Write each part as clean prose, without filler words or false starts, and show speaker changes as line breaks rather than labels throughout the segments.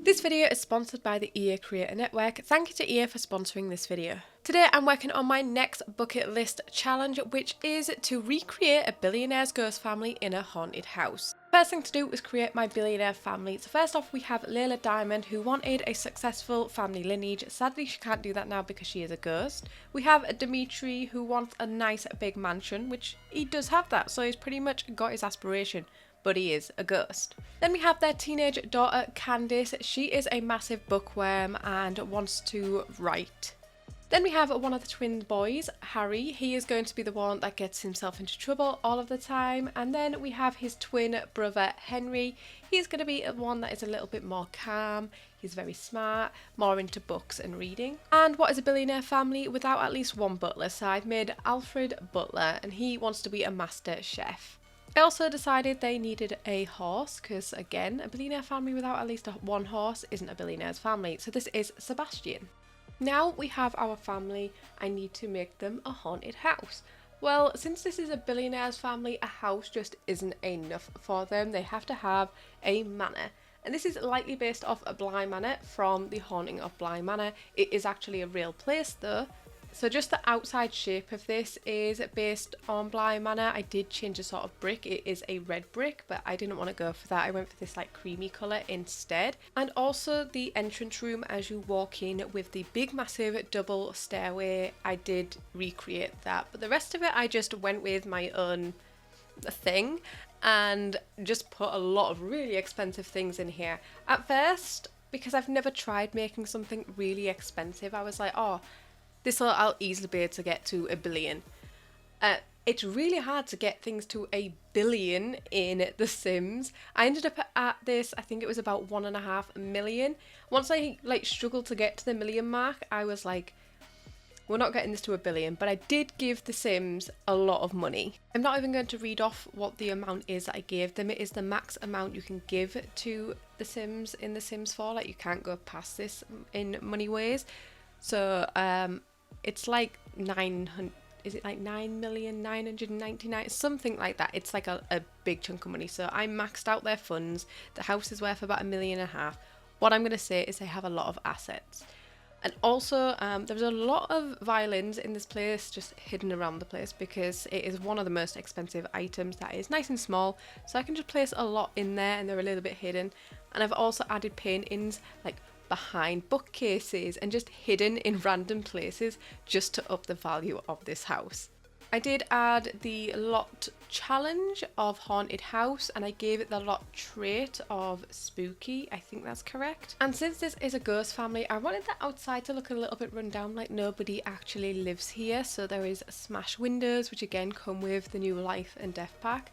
This video is sponsored by the EA Creator Network. Thank you to EA for sponsoring this video. Today I'm working on my next bucket list challenge, which is to recreate a billionaire's ghost family in a haunted house. First thing to do is create my billionaire family. So first off we have Layla Diamond, who wanted a successful family lineage. Sadly she can't do that now because she is a ghost. We have Dimitri, who wants a nice big mansion, which he does have that, so he's pretty much got his aspiration. But he is a ghost. Then we have their teenage daughter Candice. She is a massive bookworm and wants to write. Then we have one of the twin boys, Harry. He is going to be the one that gets himself into trouble all of the time. And then we have his twin brother Henry. He's going to be one that is a little bit more calm. He's very smart, more into books and reading. And what is a billionaire family without at least one butler? So I've made Alfred Butler and he wants to be a master chef. I also decided they needed a horse because, again, a billionaire family without at least one horse isn't a billionaire's family. So this is Sebastian. Now we have our family. I need to make them a haunted house. Well, since this is a billionaire's family, a house just isn't enough for them. They have to have a manor. And this is lightly based off a Bly Manor from The Haunting of Bly Manor. It is actually a real place though. So just the outside shape of this is based on Bly Manor. I did change the sort of brick. It is a red brick, but I didn't want to go for that. I went for this like creamy colour instead. And also the entrance room as you walk in with the big massive double stairway, I did recreate that. But the rest of it I just went with my own thing and just put a lot of really expensive things in here. At first, because I've never tried making something really expensive, I was like, oh, I'll easily be able to get to a billion. It's really hard to get things to a billion in The Sims. I ended up at this, I think it was about 1.5 million. Once I struggled to get to the million mark, I was like, we're not getting this to a billion. But I did give The Sims a lot of money. I'm not even going to read off what the amount is that I gave them. It is the max amount you can give to The Sims in The Sims 4. Like, you can't go past this in money ways. So it's like 900, is it like 9,999,000, something like that. It's like a big chunk of money. So I maxed out their funds. The house is worth about $1.5 million. What I'm going to say is they have a lot of assets. And also there was a lot of violins in this place just hidden around the place because it is one of the most expensive items that is nice and small. So I can just place a lot in there and they're a little bit hidden. And I've also added paintings like behind bookcases and just hidden in random places just to up the value of this house. I did add the lot challenge of haunted house and I gave it the lot trait of spooky. I think that's correct. And since this is a ghost family, I wanted the outside to look a little bit run down, like nobody actually lives here. So there is smash windows, which again come with the new life and death pack.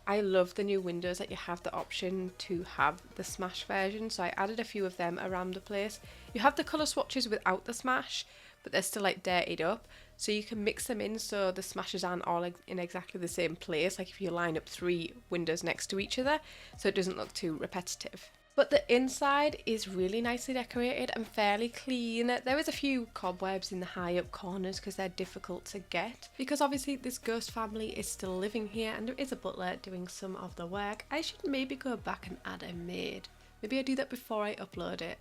I love the new windows that you have the option to have the smash version, so I added a few of them around the place. You have the colour swatches without the smash, but they're still like dirtied up, so you can mix them in so the smashes aren't all in exactly the same place, like if you line up 3 windows next to each other, so it doesn't look too repetitive. But the inside is really nicely decorated and fairly clean. There is a few cobwebs in the high up corners because they're difficult to get. Because obviously this ghost family is still living here and there is a butler doing some of the work. I should maybe go back and add a maid. Maybe I do that before I upload it.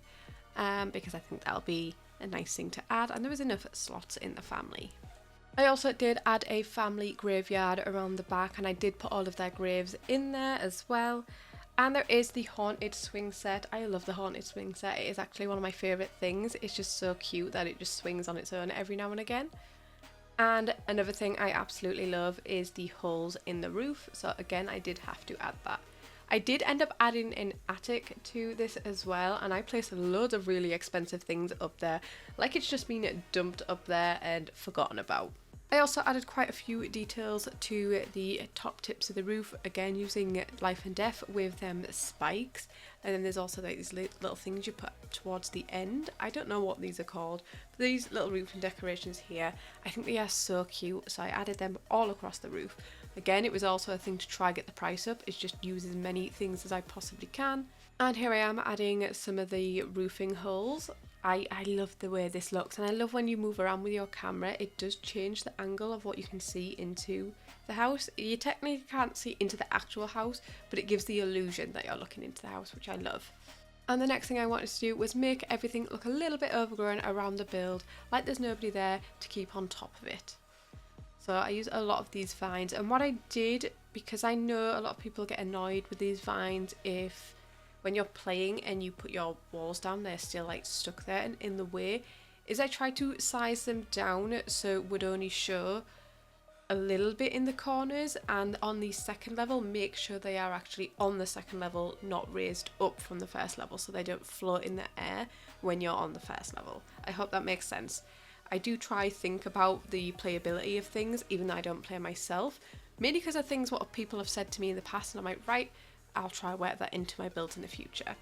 Because I think that'll be a nice thing to add and there is enough slots in the family. I also did add a family graveyard around the back and I did put all of their graves in there as well. And there is the haunted swing set. I love the haunted swing set. It is actually one of my favourite things. It's just so cute that it just swings on its own every now and again. And another thing I absolutely love is the holes in the roof. So again, I did have to add that. I did end up adding an attic to this as well. And I placed loads of really expensive things up there. Like it's just been dumped up there and forgotten about. I also added quite a few details to the top tips of the roof, again using life and death with spikes. And then there's also like these little things you put towards the end. I don't know what these are called, but these little roofing decorations here, I think they are so cute, so I added them all across the roof. Again, it was also a thing to try get the price up, is just use as many things as I possibly can. And here I am adding some of the roofing holes. I love the way this looks, and I love when you move around with your camera, it does change the angle of what you can see into the house. You technically can't see into the actual house, but it gives the illusion that you're looking into the house, which I love. And the next thing I wanted to do was make everything look a little bit overgrown around the build, like there's nobody there to keep on top of it. So I use a lot of these vines, and what I did, because I know a lot of people get annoyed with these vines if when you're playing and you put your walls down, they're still like stuck there and in the way, is I try to size them down so it would only show a little bit in the corners, and on the second level make sure they are actually on the second level, not raised up from the first level, so they don't float in the air when you're on the first level. I hope that makes sense. I do try think about the playability of things, even though I don't play myself, mainly because of things what people have said to me in the past, and I'm like, right, I'll try work that into my builds in the future.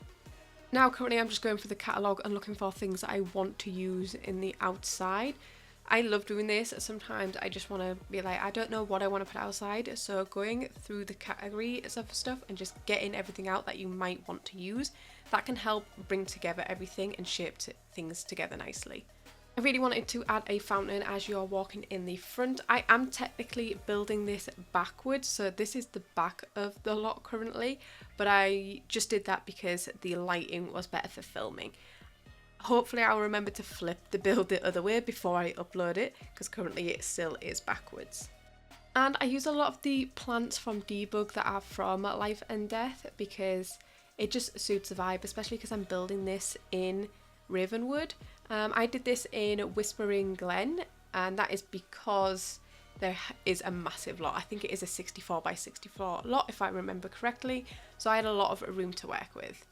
Now currently I'm just going through the catalogue and looking for things that I want to use in the outside. I love doing this. Sometimes I just want to be like, I don't know what I want to put outside, so going through the categories of stuff and just getting everything out that you might want to use, that can help bring together everything and shape things together nicely. I really wanted to add a fountain as you're walking in the front. I am technically building this backwards, so this is the back of the lot currently, but I just did that because the lighting was better for filming. Hopefully I'll remember to flip the build the other way before I upload it, because currently it still is backwards. And I use a lot of the plants from Debug that are from Life and Death because it just suits the vibe, especially because I'm building this in Ravenwood. I did this in Whispering Glen, and that is because there is a massive lot. I think it is a 64 by 64 lot if I remember correctly, so I had a lot of room to work with.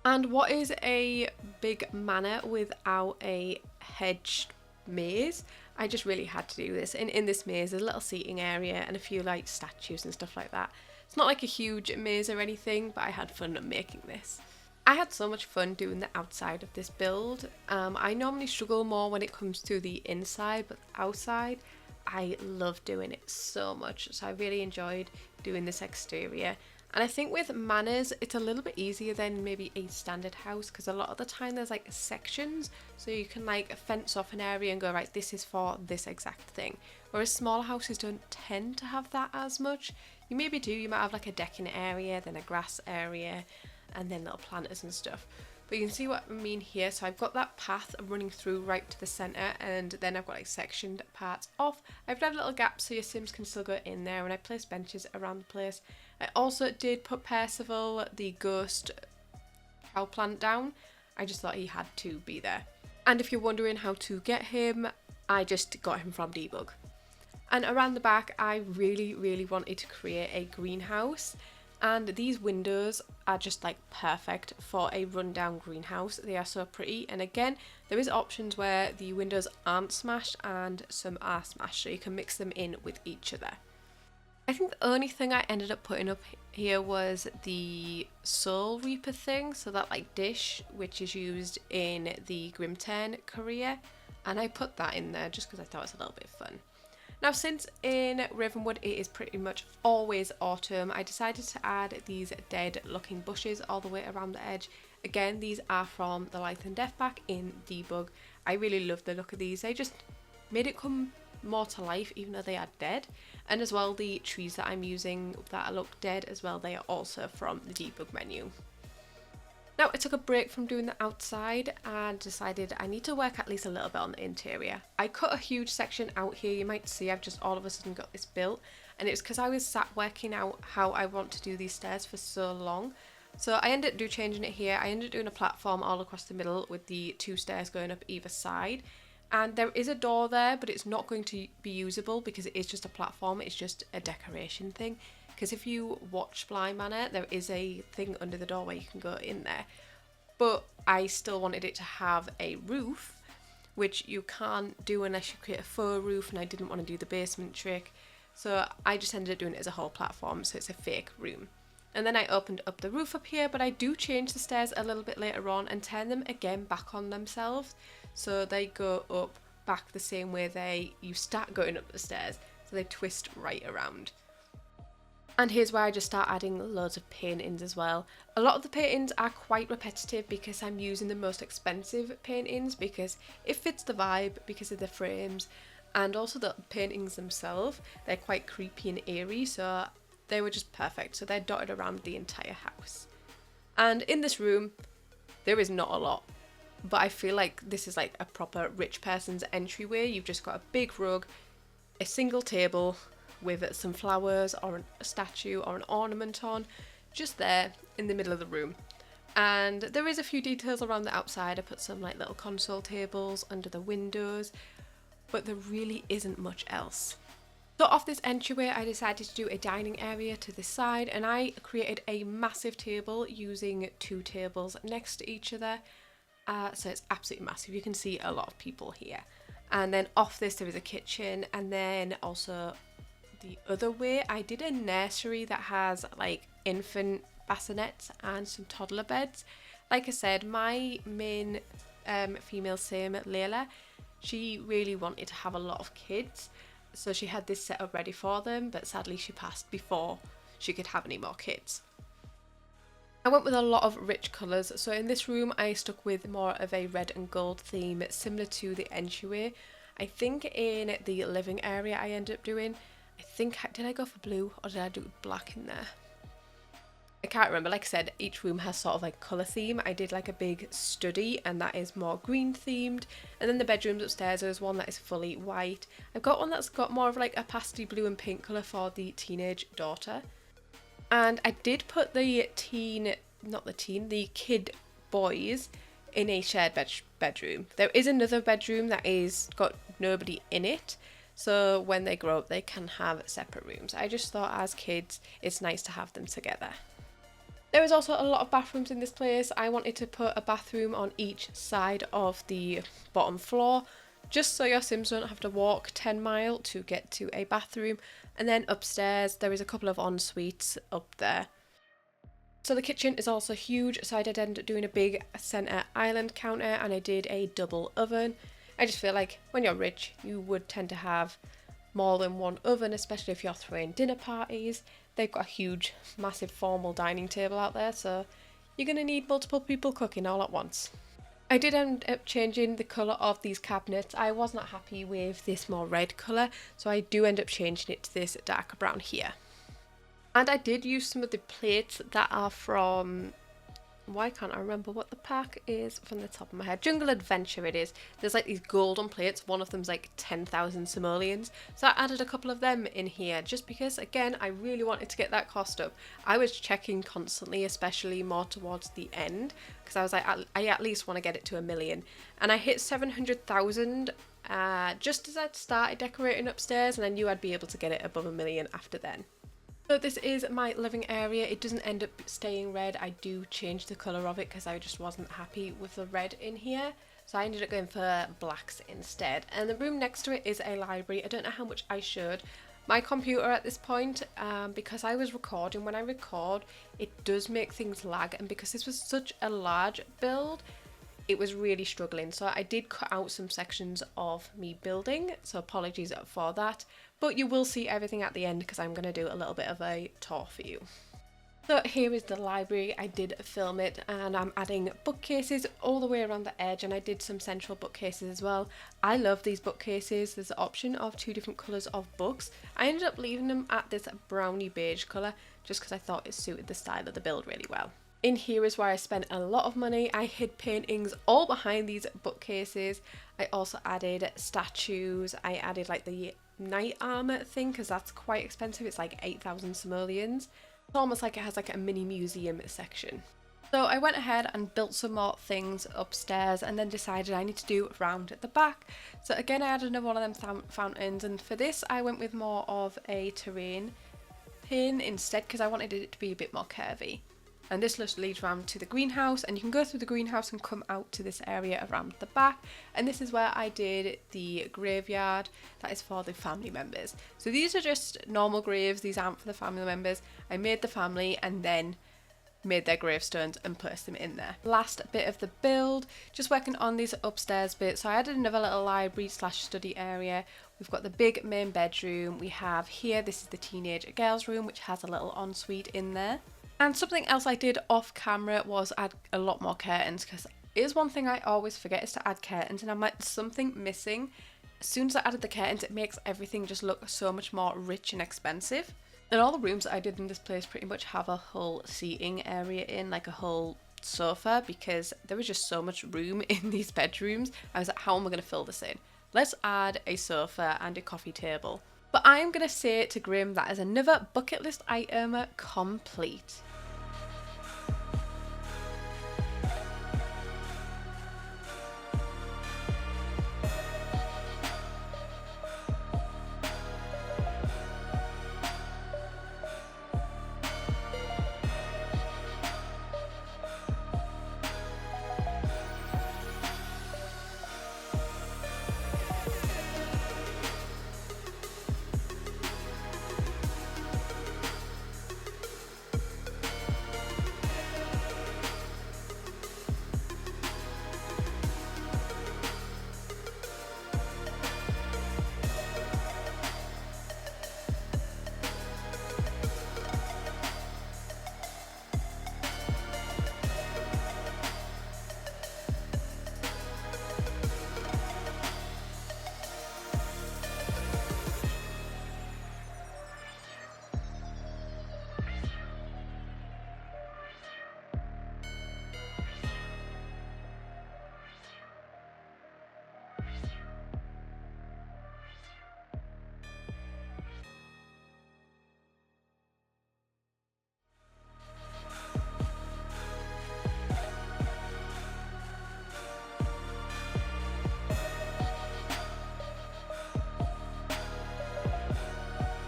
And what is a big manor without a hedged maze? I just really had to do this. In this maze there's a little seating area and a few like statues and stuff like that. It's not like a huge maze or anything, but I had fun making this. I had so much fun doing the outside of this build. I normally struggle more when it comes to the inside, but outside I love doing it so much. So I really enjoyed doing this exterior. And I think with manors it's a little bit easier than maybe a standard house, because a lot of the time there's like sections, so you can like fence off an area and go, right, this is for this exact thing. Whereas smaller houses don't tend to have that as much. You maybe do, you might have like a decking area, then a grass area, and then little planters and stuff. But you can see what I mean here. So I've got that path running through right to the centre, and then I've got like sectioned parts off. I've left little gaps so your Sims can still go in there, and I placed benches around the place. I also did put Percival, the ghost cow plant, down. I just thought he had to be there. And if you're wondering how to get him, I just got him from Debug. And around the back I really wanted to create a greenhouse. And these windows are just like perfect for a rundown greenhouse. They are so pretty, and again there is options where the windows aren't smashed and some are smashed, so you can mix them in with each other. I think the only thing I ended up putting up here was the Soul Reaper thing, so that like dish which is used in the Grimturn career, and I put that in there just because I thought it was a little bit fun. Now, since in Ravenwood it is pretty much always autumn, I decided to add these dead looking bushes all the way around the edge. Again, these are from the Life and Death pack in Debug. I really love the look of these. They just made it come more to life even though they are dead. And as well, the trees that I'm using that look dead as well, they are also from the Debug menu. Now, I took a break from doing the outside and decided I need to work at least a little bit on the interior. I cut a huge section out here. You might see I've just all of a sudden got this built, and it was because I was sat working out how I want to do these stairs for so long. So I ended up changing it here. I ended up doing a platform all across the middle with the 2 stairs going up either side. And there is a door there, but it's not going to be usable because it is just a platform. It's just a decoration thing. Because if you watch Blind Manor, there is a thing under the door where you can go in there. But I still wanted it to have a roof, which you can't do unless you create a faux roof, and I didn't want to do the basement trick. So I just ended up doing it as a whole platform, so it's a fake room. And then I opened up the roof up here, but I do change the stairs a little bit later on and turn them again back on themselves. So they go up back the same way you start going up the stairs. So they twist right around. And here's where I just start adding loads of paintings as well. A lot of the paintings are quite repetitive because I'm using the most expensive paintings because it fits the vibe because of the frames, and also the paintings themselves. They're quite creepy and eerie, so they were just perfect. So they're dotted around the entire house. And in this room, There is not a lot, but I feel like this is like a proper rich person's entryway. You've just got a big rug, a single table with some flowers or a statue or an ornament on, just there in the middle of the room. And there is a few details around the outside. I put some like little console tables under the windows, but there really isn't much else. So off this entryway, I decided to do a dining area to this side, and I created a massive table using 2 tables next to each other. So it's absolutely massive. You can see a lot of people here. And then off this, there is a kitchen, and then also the other way, I did a nursery that has like infant bassinets and some toddler beds. Like I said, my main female sim, Layla, she really wanted to have a lot of kids. So she had this set up ready for them, but sadly she passed before she could have any more kids. I went with a lot of rich colours, so in this room I stuck with more of a red and gold theme similar to the entryway. I think in the living area I ended up doing, did I go for blue or did I do black in there? I can't remember. Like I said, each room has sort of like colour theme. I did like a big study and that is more green themed, and then the bedrooms upstairs there's one that is fully white. I've got one that's got more of like a pastel blue and pink colour for the teenage daughter. And I did put the kid boys in a shared bedroom. There is another bedroom that is got nobody in it, so when they grow up they can have separate rooms. I just thought as kids it's nice to have them together. There is also a lot of bathrooms in this place. I wanted to put a bathroom on each side of the bottom floor, just so your Sims don't have to walk 10 miles to get to a bathroom. And then upstairs there is a couple of en-suites up there. So the kitchen is also huge, so I did end up doing a big centre island counter, and I did a double oven. I just feel like when you're rich you would tend to have more than one oven, especially if you're throwing dinner parties. They've got a huge, massive formal dining table out there, so you're going to need multiple people cooking all at once. I did end up changing the colour of these cabinets. I was not happy with this more red colour, so I do end up changing it to this darker brown here. And I did use some of the plates that are from, why can't I remember what the pack is from the top of my head? Jungle Adventure it is. There's like these golden plates, one of them's like 10,000 simoleons. So I added a couple of them in here just because, again, I really wanted to get that cost up. I was checking constantly, especially more towards the end, because I was like, I at least want to get it to 1 million. And I hit 700,000 just as I'd started decorating upstairs, and I knew I'd be able to get it above 1 million after then. So this is my living area. It doesn't end up staying red. I do change the colour of it because I just wasn't happy with the red in here. So I ended up going for blacks instead. And the room next to it is a library. I don't know how much I showed my computer at this point because I was recording. When I record, it does make things lag. And because this was such a large build, it was really struggling. So I did cut out some sections of me building. So apologies for that. But you will see everything at the end because I'm going to do a little bit of a tour for you. So here is the library. I did film it, and I'm adding bookcases all the way around the edge, and I did some central bookcases as well. I love these bookcases. There's an option of 2 different colours of books. I ended up leaving them at this browny beige colour just because I thought it suited the style of the build really well. In here is where I spent a lot of money. I hid paintings all behind these bookcases. I also added statues. I added like the knight armor thing because that's quite expensive. It's like 8,000 simoleons. It's almost like it has like a mini museum section. So I went ahead and built some more things upstairs and then decided I need to do around at the back. So again, I added another one of them fountains, and for this I went with more of a terrain pin instead because I wanted it to be a bit more curvy. And this just leads around to the greenhouse, and you can go through the greenhouse and come out to this area around the back. And this is where I did the graveyard that is for the family members. So these are just normal graves, these aren't for the family members. I made the family and then made their gravestones and placed them in there. Last bit of the build, just working on these upstairs bits. So I added another little library / study area. We've got the big main bedroom. We have here, this is the teenage girls room, which has a little ensuite in there. And something else I did off camera was add a lot more curtains, because it is one thing I always forget is to add curtains, and I'm like, something missing. As soon as I added the curtains, it makes everything just look so much more rich and expensive. And all the rooms that I did in this place pretty much have a whole seating area in, like a whole sofa because there was just so much room in these bedrooms. I was like, how am I going to fill this in? Let's add a sofa and a coffee table. But I am going to say to Grim that is another bucket list item complete.